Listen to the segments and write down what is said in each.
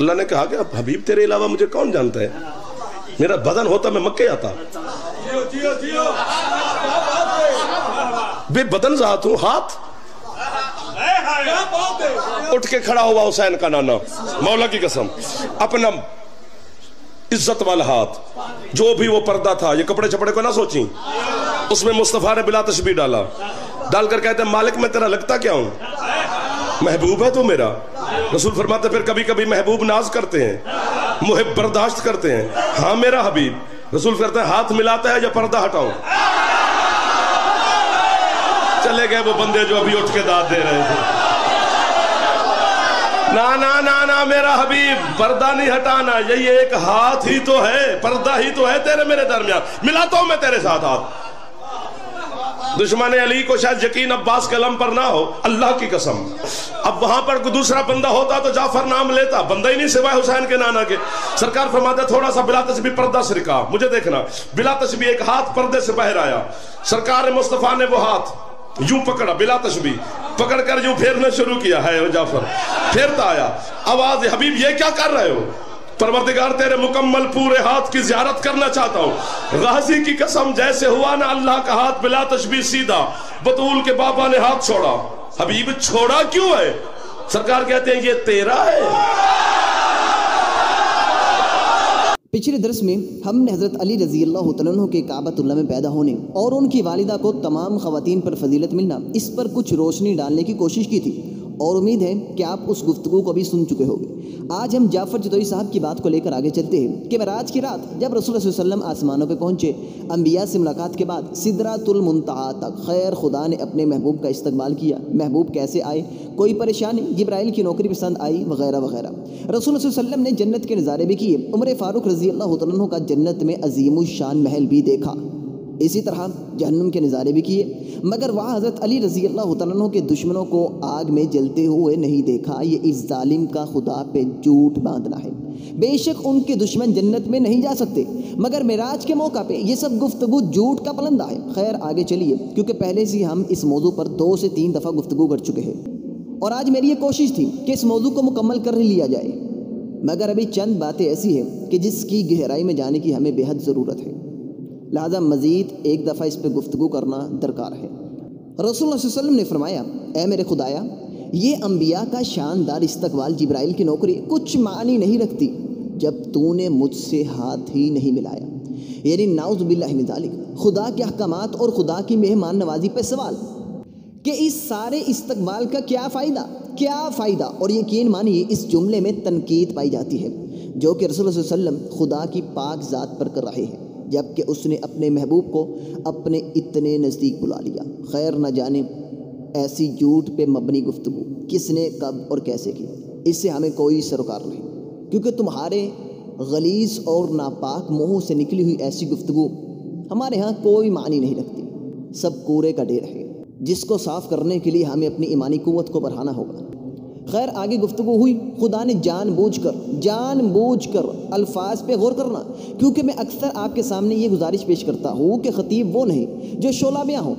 اللہ نے کہا کہ اب حبیب تیرے علاوہ مجھے کون جانتا ہے؟ میرا بدن ہوتا میں مکے آتا، بے بدن ذات ہوں، ہاتھ اٹھ کے کھڑا ہوا حسین کا نانا، مولا کی قسم، اپنا عزت والا ہاتھ، جو بھی وہ پردہ تھا، یہ کپڑے چپڑے کو نہ سوچیں، اس میں مصطفیٰ نے بلا تشبیہ ڈال کر کہتے ہیں مالک میں تیرا لگتا کیا ہوں؟ محبوب ہے تو میرا۔ رسول فرماتے پھر کبھی کبھی محبوب ناز کرتے ہیں، محب برداشت کرتے ہیں، ہاں میرا حبیب۔ رسول کہتے ہیں ہاتھ ملاتا ہے یا پردہ ہٹاؤں؟ چلے گئے وہ بندے جو ابھی اٹھ کے داد دے رہے تھے، نا میرا حبیب پردہ نہیں ہٹانا، یہی ایک ہاتھ ہی تو ہے، پردہ ہی تو ہے تیرے میرے درمیان، ملاتا ہوں میں تیرے ساتھ ہاتھ۔ دشمن علی کو شاید یقین عباس کے علم پر نہ ہو، اللہ کی قسم اب وہاں پر کوئی دوسرا بندہ ہوتا تو جعفر نام لیتا، بندہ ہی نہیں سوائے حسین کے نانا کے۔ سرکار فرماتے تھوڑا سا بلا تشبیہ پردہ سرکا، مجھے دیکھنا، بلا تشبیہ ایک ہاتھ پردے سے باہر آیا، سرکار مصطفیٰ نے وہ ہاتھ یوں پکڑا، بلا تشبیہ پکڑ کر یوں پھیرنا شروع کیا ہے، جعفر پھیرتا آیا، آواز حبیب یہ کیا کر رہے ہو؟ پروردگار تیرے مکمل پورے ہاتھ کی زیارت کرنا چاہتا ہوں۔ غازی کی قسم جیسے ہوا نا اللہ کا ہاتھ بلا تشبیہ سیدھا، بطول کے بابا نے ہاتھ چھوڑا۔ حبیب چھوڑا کیوں ہے؟ سرکار کہتے ہیں یہ تیرا ہے۔ پچھلے درس میں ہم نے حضرت علی رضی اللہ تعالیٰ عنہ کے کعبۃ اللہ میں پیدا ہونے اور ان کی والدہ کو تمام خواتین پر فضیلت ملنا، اس پر کچھ روشنی ڈالنے کی کوشش کی تھی، اور امید ہے کہ آپ اس گفتگو کو بھی سن چکے ہوگے۔ آج ہم جعفر جتوئی صاحب کی بات کو لے کر آگے چلتے ہیں کہ معراج کی رات جب رسول اللہ صلی اللہ علیہ وسلم آسمانوں پہ پہنچے، انبیاء سے ملاقات کے بعد سدرۃ المنتہا تک خیر خدا نے اپنے محبوب کا استقبال کیا۔ محبوب کیسے آئے؟ کوئی پریشانی؟ جبرائیل کی نوکری پسند آئی؟ وغیرہ وغیرہ۔ رسول اللہ صلی اللہ علیہ وسلم نے جنت کے نظارے بھی کیے، عمر فاروق رضی اللہ تعالیٰ عنہ کا جنت میں عظیم الشان محل بھی دیکھا، اسی طرح جہنم کے نظارے بھی کیے، مگر وہاں حضرت علی رضی اللہ تعالیٰ عنہ کے دشمنوں کو آگ میں جلتے ہوئے نہیں دیکھا۔ یہ اس ظالم کا خدا پہ جھوٹ باندھنا ہے۔ بے شک ان کے دشمن جنت میں نہیں جا سکتے، مگر معراج کے موقع پہ یہ سب گفتگو جھوٹ کا پلندہ ہے۔ خیر آگے چلیے، کیونکہ پہلے سے ہم اس موضوع پر 2 سے 3 دفعہ گفتگو کر چکے ہیں، اور آج میری یہ کوشش تھی کہ اس موضوع کو مکمل کر لیا جائے، مگر ابھی چند باتیں ایسی ہیں کہ جس کی گہرائی میں جانے کی ہمیں بے حد ضرورت ہے، لہذا مزید ایک دفعہ اس پہ گفتگو کرنا درکار ہے۔ رسول اللہ صلی اللہ علیہ وسلم نے فرمایا، اے میرے خدایا، یہ انبیاء کا شاندار استقبال جبرائیل کی نوکری کچھ معنی نہیں رکھتی جب تو نے مجھ سے ہاتھ ہی نہیں ملایا۔ یعنی نعوذ باللہ من ذالک، خدا کے احکامات اور خدا کی مہمان نوازی پہ سوال کہ اس سارے استقبال کا کیا فائدہ؟ اور یقین مانیے اس جملے میں تنقید پائی جاتی ہے جو کہ رسول اللہ صلی اللہ علیہ وسلم خدا کی پاک ذات پر کر رہے ہیں، جبکہ اس نے اپنے محبوب کو اپنے اتنے نزدیک بلا لیا۔ خیر نہ جانے ایسی جھوٹ پہ مبنی گفتگو کس نے کب اور کیسے کی، اس سے ہمیں کوئی سروکار نہیں، کیونکہ تمہارے غلیظ اور ناپاک منہوں سے نکلی ہوئی ایسی گفتگو ہمارے ہاں کوئی معنی نہیں رکھتی، سب کوڑے کا ڈھیر ہے جس کو صاف کرنے کے لیے ہمیں اپنی ایمانی قوت کو بڑھانا ہوگا۔ خیر آگے گفتگو ہوئی، خدا نے جان بوجھ کر الفاظ پہ غور کرنا، کیونکہ میں اکثر آپ کے سامنے یہ گزارش پیش کرتا ہوں کہ خطیب وہ نہیں جو شعلہ بیاں ہوں،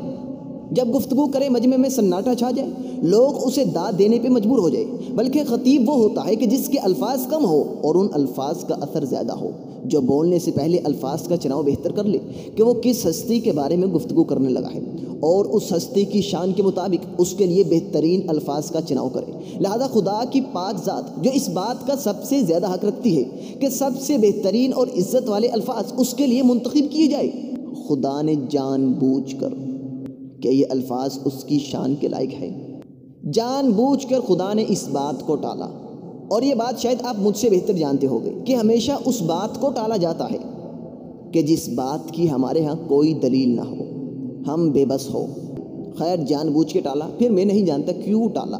جب گفتگو کرے مجمع میں سناٹا چھا جائے، لوگ اسے داد دینے پہ مجبور ہو جائے، بلکہ خطیب وہ ہوتا ہے کہ جس کے الفاظ کم ہو اور ان الفاظ کا اثر زیادہ ہو، جو بولنے سے پہلے الفاظ کا چناؤ بہتر کر لے کہ وہ کس ہستی کے بارے میں گفتگو کرنے لگا ہے، اور اس ہستی کی شان کے مطابق اس کے لیے بہترین الفاظ کا چناؤ کرے۔ لہذا خدا کی پاک ذات جو اس بات کا سب سے زیادہ حق رکھتی ہے کہ سب سے بہترین اور عزت والے الفاظ اس کے لیے منتخب کیے جائے، خدا نے جان بوجھ کر کہ یہ الفاظ اس کی شان کے لائق ہے، جان بوجھ کر خدا نے اس بات کو ٹالا، اور یہ بات شاید آپ مجھ سے بہتر جانتے ہو گے کہ ہمیشہ اس بات کو ٹالا جاتا ہے کہ جس بات کی ہمارے ہاں کوئی دلیل نہ ہو، ہم بے بس ہو۔ خیر جان بوجھ کے ٹالا، پھر میں نہیں جانتا کیوں ٹالا۔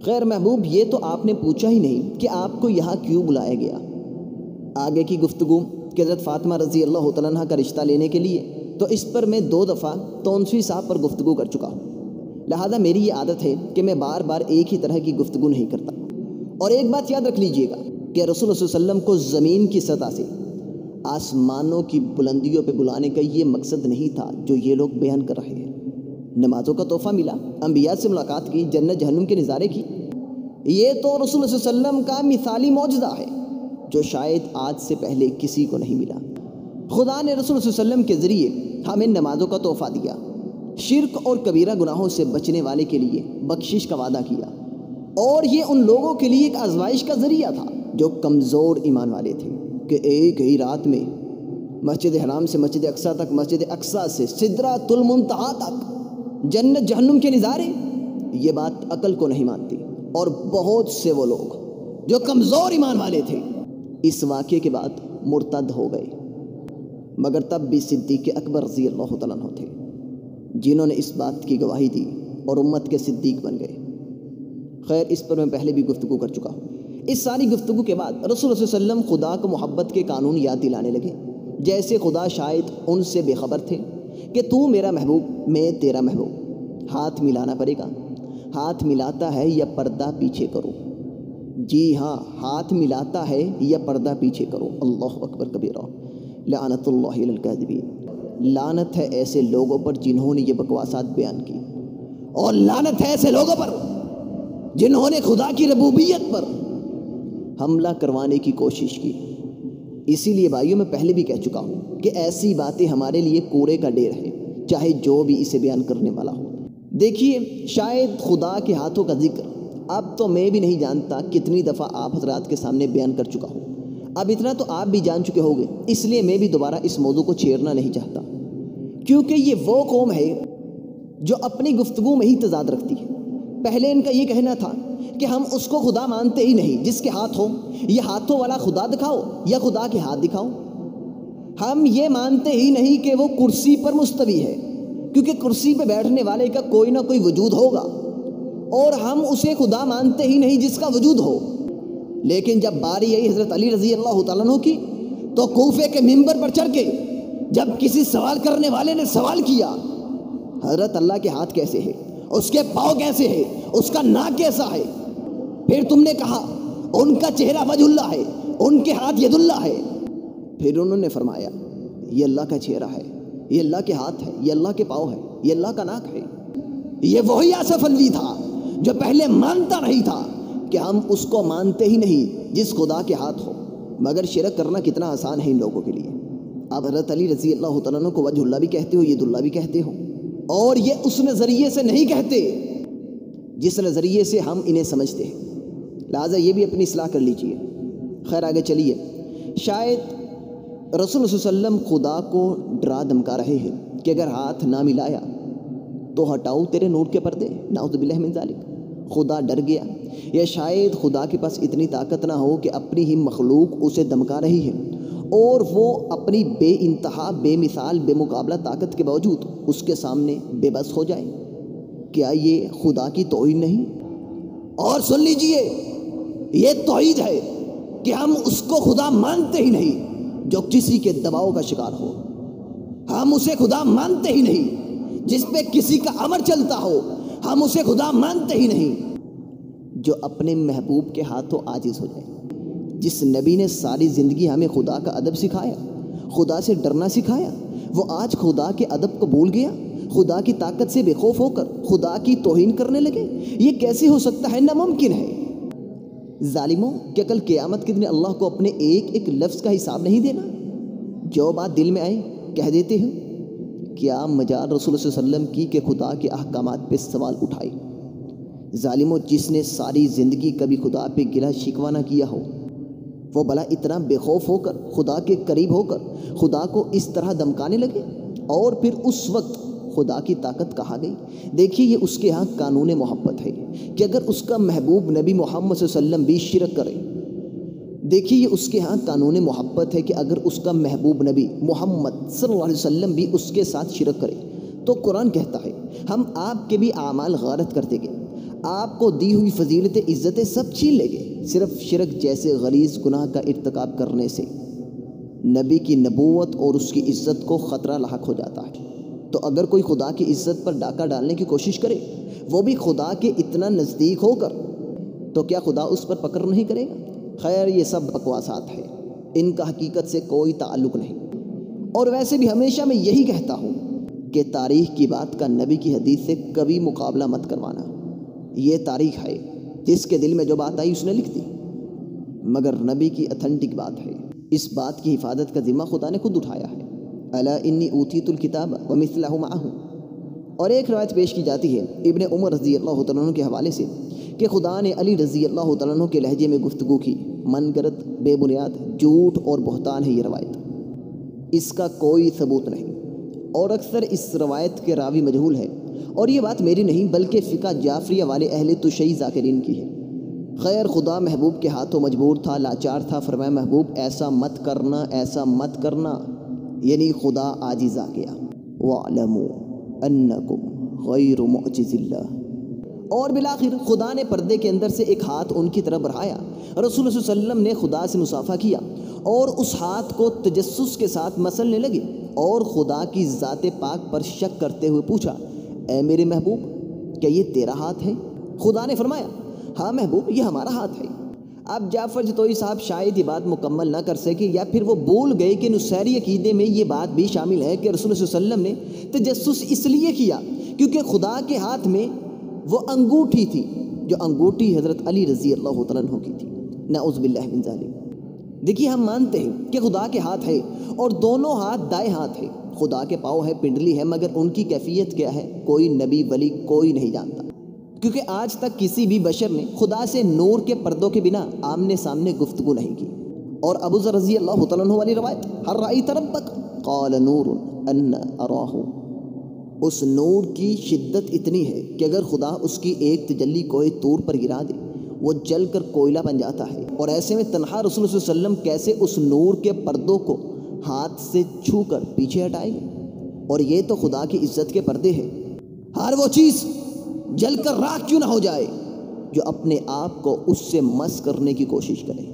خیر محبوب یہ تو آپ نے پوچھا ہی نہیں کہ آپ کو یہاں کیوں بلایا گیا۔ آگے کی گفتگو کہ حضرت فاطمہ رضی اللہ تعالیٰ عنہ کا رشتہ لینے کے لیے، تو اس پر میں 2 دفعہ تونسوی صاحب پر گفتگو کر چکا ہوں، لہذا میری یہ عادت ہے کہ میں بار بار ایک ہی طرح کی گفتگو نہیں کرتا۔ اور ایک بات یاد رکھ لیجئے گا کہ رسول اللہ صلی اللہ علیہ وسلم کو زمین کی سطح سے آسمانوں کی بلندیوں پہ بلانے کا یہ مقصد نہیں تھا جو یہ لوگ بیان کر رہے ہیں۔ نمازوں کا تحفہ ملا، انبیاء سے ملاقات کی، جنت جہنم کے نظارے کی، یہ تو رسول اللہ صلی اللہ علیہ وسلم کا مثالی معجزہ ہے جو شاید آج سے پہلے کسی کو نہیں ملا۔ خدا نے رسول اللہ صلی اللہ علیہ وسلم کے ذریعے ہمیں نمازوں کا تحفہ دیا، شرک اور کبیرہ گناہوں سے بچنے والے کے لیے بخشش کا وعدہ کیا، اور یہ ان لوگوں کے لیے ایک آزمائش کا ذریعہ تھا جو کمزور ایمان والے تھے کہ ایک ہی رات میں مسجد حرام سے مسجد اقصیٰ تک، مسجد اقصیٰ سے سدرۃ المنتہا تک جنت جہنم کے نظارے، یہ بات عقل کو نہیں مانتی۔ اور بہت سے وہ لوگ جو کمزور ایمان والے تھے اس واقعے کے بعد مرتد ہو گئے، مگر تب بھی صدیق اکبر رضی اللہ تعالیٰ عنہ تھے جنہوں نے اس بات کی گواہی دی اور امت کے صدیق بن گئے۔ خیر، اس پر میں پہلے بھی گفتگو کر چکا ہوں۔ اس ساری گفتگو کے بعد رسول اللہ صلی اللہ علیہ وسلم خدا کو محبت کے قانون یاد دلانے لگے، جیسے خدا شاید ان سے بے خبر تھے کہ تو میرا محبوب، میں تیرا محبوب، ہاتھ ملانا پڑے گا۔ ہاتھ ملاتا ہے یا پردہ پیچھے کرو؟ جی ہاں، ہاتھ ملاتا ہے یا پردہ پیچھے کرو۔ اللہ اکبر کبیرہ، لعنت اللہ علی الکاذبین۔ لعنت ہے ایسے لوگوں پر جنہوں نے یہ بکواسات بیان کی، اور لعنت ہے ایسے لوگوں پر جنہوں نے خدا کی ربوبیت پر حملہ کروانے کی کوشش کی۔ اسی لیے بھائیوں، میں پہلے بھی کہہ چکا ہوں کہ ایسی باتیں ہمارے لیے کوڑے کا ڈیر ہے، چاہے جو بھی اسے بیان کرنے والا ہو۔ دیکھیے، شاید خدا کے ہاتھوں کا ذکر اب تو میں بھی نہیں جانتا کتنی دفعہ آپ حضرات کے سامنے بیان کر چکا ہوں۔ اب اتنا تو آپ بھی جان چکے ہوگے، اس لیے میں بھی دوبارہ اس موضوع کو چھیڑنا نہیں چاہتا، کیونکہ یہ وہ قوم ہے جو اپنی گفتگو میں ہی تضاد رکھتی ہے۔ پہلے ان کا یہ کہنا تھا کہ ہم اس کو خدا مانتے ہی نہیں جس کے ہاتھ ہو، یہ ہاتھوں والا خدا دکھاؤ یا خدا کے ہاتھ دکھاؤ۔ ہم یہ مانتے ہی نہیں کہ وہ کرسی پر مستوی ہے، کیونکہ کرسی پہ بیٹھنے والے کا کوئی نہ کوئی وجود ہوگا، اور ہم اسے خدا مانتے ہی نہیں جس کا وجود ہو۔ لیکن جب باری آئی حضرت علی رضی اللہ تعالیٰ عنہ کی، تو کوفے کے ممبر پر چڑھ کے جب کسی سوال کرنے والے نے سوال کیا، حضرت اللہ کے ہاتھ کیسے ہے، اس کے پاؤں کیسے ہے، اس کا ناک کیسا ہے، پھر تم نے کہا ان کا چہرہ وجہ اللہ ہے، ان کے ہاتھ ید اللہ ہے، پھر انہوں نے فرمایا یہ اللہ کا چہرہ ہے، یہ اللہ کے ہاتھ ہے، یہ اللہ کے پاؤں ہے، یہ اللہ کا ناک ہے۔ یہ وہی آصف الوی تھا جو پہلے مانتا نہیں تھا کہ ہم اس کو مانتے ہی نہیں جس خدا کے ہاتھ ہو، مگر شرک کرنا کتنا آسان ہے ان لوگوں کے لیے۔ آپ حضرت علی رضی اللہ تعالیٰ عنہ کو وجہ اللہ بھی کہتے ہو، ید اللہ بھی کہتے ہو، اور یہ اس نظریے سے نہیں کہتے جس نظریے سے ہم انہیں سمجھتے ہیں، لہٰذا یہ بھی اپنی اصلاح کر لیجئے۔ خیر، آگے چلیے۔ شاید رسول صلی اللہ علیہ وسلم خدا کو ڈرا دھمکا رہے ہیں کہ اگر ہاتھ نہ ملایا تو ہٹاؤ تیرے نور کے پردے، نعوذ باللہ من ذالک۔ خدا ڈر گیا، یا شاید خدا کے پاس اتنی طاقت نہ ہو کہ اپنی ہی مخلوق اسے دھمکا رہی ہے اور وہ اپنی بے انتہا، بے مثال، بے مقابلہ طاقت کے باوجود اس کے سامنے بے بس ہو جائے۔ کیا یہ خدا کی توہین نہیں؟ اور سن لیجئے، یہ توحید ہے کہ ہم اس کو خدا مانتے ہی نہیں جو کسی کے دباؤ کا شکار ہو، ہم اسے خدا مانتے ہی نہیں جس پہ کسی کا امر چلتا ہو، ہم اسے خدا مانتے ہی نہیں جو اپنے محبوب کے ہاتھوں عاجز ہو جائے۔ جس نبی نے ساری زندگی ہمیں خدا کا ادب سکھایا، خدا سے ڈرنا سکھایا، وہ آج خدا کے ادب کو بھول گیا، خدا کی طاقت سے بے خوف ہو کر خدا کی توہین کرنے لگے۔ یہ کیسے ہو سکتا ہے؟ ناممکن ہے۔ ظالموں، کہ کل قیامت کے دن اللہ کو اپنے ایک ایک لفظ کا حساب نہیں دینا؟ جو بات دل میں آئے کہہ دیتے ہو۔ کیا مجال رسول صلی اللہ علیہ وسلم کی کہ خدا کے احکامات پہ سوال اٹھائے؟ ظالموں، جس نے ساری زندگی کبھی خدا پہ گلہ شکوہ نہ کیا ہو، وہ بھلا اتنا بے خوف ہو کر، خدا کے قریب ہو کر خدا کو اس طرح دمکانے لگے، اور پھر اس وقت خدا کی طاقت کہاں گئی؟ دیکھیے، یہ اس کے ہاں قانون محبت ہے کہ اگر اس کا محبوب نبی محمد صلی اللہ علیہ وسلم بھی شرک کرے، دیکھیے یہ اس کے ہاں قانون محبت ہے کہ اگر اس کا محبوب نبی محمد صلی اللہ علیہ وسلم بھی اس کے ساتھ شرک کرے تو قرآن کہتا ہے ہم آپ کے بھی اعمال غارت کر دیں گے، آپ کو دی ہوئی فضیلت عزتیں سب چھین لیں گے، صرف شرک جیسے غلیظ گناہ کا ارتکاب کرنے سے نبی کی نبوت اور اس کی عزت کو خطرہ لاحق ہو جاتا ہے۔ تو اگر کوئی خدا کی عزت پر ڈاکہ ڈالنے کی کوشش کرے، وہ بھی خدا کے اتنا نزدیک ہو کر، تو کیا خدا اس پر پکڑ نہیں کرے گا؟ خیر، یہ سب بکواسات ہے، ان کا حقیقت سے کوئی تعلق نہیں۔ اور ویسے بھی ہمیشہ میں یہی کہتا ہوں کہ تاریخ کی بات کا نبی کی حدیث سے کبھی مقابلہ مت کروانا۔ یہ تاریخ ہے، جس کے دل میں جو بات آئی اس نے لکھ دی، مگر نبی کی اتھینٹک بات ہے، اس بات کی حفاظت کا ذمہ خدا نے خود اٹھایا ہے۔ الا انی اوتیت الکتاب ومثلہ معہ۔ اور ایک روایت پیش کی جاتی ہے ابن عمر رضی اللہ تعالیٰ عنہ کے حوالے سے کہ خدا نے علی رضی اللہ تعالیٰ عنہ کے لہجے میں گفتگو کی۔ من گرد، بے بنیاد، جھوٹ اور بہتان ہے یہ روایت، اس کا کوئی ثبوت نہیں، اور اکثر اس روایت کے راوی مجہول ہے، اور یہ بات میری نہیں بلکہ فقہ جعفریہ والے اہل تشیع ذاکرین کی ہے۔ خیر خدا محبوب کے ہاتھوں مجبور تھا، لاچار تھا، فرمایا محبوب ایسا مت کرنا، ایسا مت کرنا، یعنی خدا عاجز آ گیا۔ وَاعْلَمُوا أَنَّكُمْ غَيْرُ مُعْجِزِ اللَّهِ۔ اور بالآخر خدا نے پردے کے اندر سے ایک ہاتھ ان کی طرف بڑھایا، رسول اللہ صلی اللہ علیہ وسلم نے خدا سے مصافحہ کیا اور اس ہاتھ کو تجسس کے ساتھ مسلنے لگے اور خدا کی ذات پاک پر شک کرتے ہوئے پوچھا، اے میرے محبوب کیا یہ تیرا ہاتھ ہے؟ خدا نے فرمایا ہاں محبوب یہ ہمارا ہاتھ ہے۔ اب جعفر جتوئی صاحب شاید یہ بات مکمل نہ کر سکے، یا پھر وہ بھول گئے کہ نصیری عقیدے میں یہ بات بھی شامل ہے کہ رسول اللہ صلی اللہ علیہ وسلم نے تجسس اس لیے کیا کیونکہ خدا کے ہاتھ میں وہ انگوٹھی تھی، جو انگوٹھی حضرت علی رضی اللہ تعالیٰ عنہ کی تھی، نعوذ باللہ من ذالک۔ دیکھیے ہم مانتے ہیں کہ خدا کے ہاتھ ہے اور دونوں ہاتھ دائیں ہاتھ ہے، خدا کے پاؤں ہے، پنڈلی ہے، مگر ان کی کیفیت کیا ہے کوئی نبی ولی کوئی نہیں جانتا، کیونکہ آج تک کسی بھی بشر نے خدا سے نور کے پردوں کے بنا آمنے سامنے گفتگو نہیں کی۔ اور ابو ذر رضی اللہ تعالیٰ عنہ والی روایت، ہر رأیت ربک قال نور ان اراہ، اس نور کی شدت اتنی ہے کہ اگر خدا اس کی ایک تجلی کوئی طور پر گرا دے وہ جل کر کوئلہ بن جاتا ہے، اور ایسے میں تنہا رسول اللہ صلی اللہ علیہ وسلم کیسے اس نور کے پردوں کو ہاتھ سے چھو کر پیچھے ہٹائیں گے؟ اور یہ تو خدا کی عزت کے پردے ہیں۔ ہر وہ چیز جل کر راکھ کیوں نہ ہو جائے جو اپنے آپ کو اس سے مس کرنے کی کوشش کرے۔